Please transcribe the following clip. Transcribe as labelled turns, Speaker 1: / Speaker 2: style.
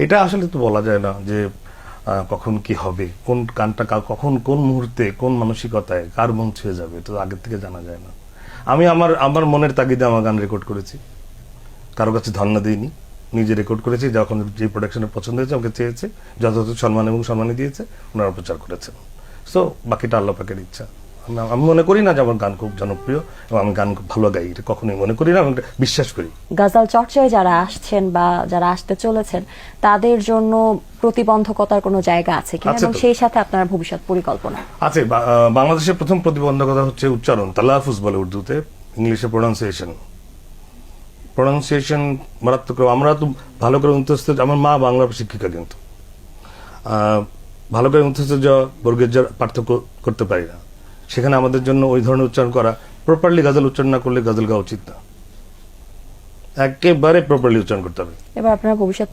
Speaker 1: এটা আসলে তো বলা যায় না যে কখন কি হবে, কোন গানটা কখন কোন মুহূর্তে কোন মানসিকতায় কার মন ছুঁয়ে যাবে, তো আগের থেকে জানা যায় না। আমি আমার আমার মনের তাগিদে আমার গান রেকর্ড করেছি, কারো কাছে ধর্ণা দিইনি, নিজে রেকর্ড করেছি। যখন যে প্রোডাকশনের পছন্দ হয়েছে, আমাকে চেয়েছে, যথাযথ সম্মান এবং সম্মানই দিয়েছে, ওনারা প্রচার করেছেন। সো বাকিটা আল্লাহ পাকের ইচ্ছা। আমি মনে করি না যে আমার গান খুব জনপ্রিয় এবং আমি গান খুব ভালো গাই, এটা কখনোই মনে করি না, আমি বিশ্বাস করি।
Speaker 2: গজল চর্চায় যারা আসছেন বা যারা আসতে চলেছেন তাদের জন্য প্রতিবন্ধকতার কোনো জায়গা আছে কিনা, এবং সেই সাথে আপনার ভবিষ্যৎ পরিকল্পনা
Speaker 1: আছে? বাংলাদেশের প্রথম প্রতিবন্ধকতা হচ্ছে উচ্চারণ, তালাফুজ বলে উর্দুতে, ইংলিশে প্রোনাউন্সিয়েশন মারাত্মক। আমরা তো ভালো করে মুখস্থ, আমার মা বাংলা শিক্ষিকা, কিন্তু ভালো করে মুখস্থ বর্গের যা পার্থক্য করতে পারি না। সেখানে আমাদের জন্য ওই ধরনের উচ্চারণ করা, প্রপারলি গজল উচ্চারণ না করলে গজল গাওয়া উচিত না, একেবারে প্রপারলি উচ্চারণ করতে হবে।
Speaker 2: এবার আপনার ভবিষ্যৎ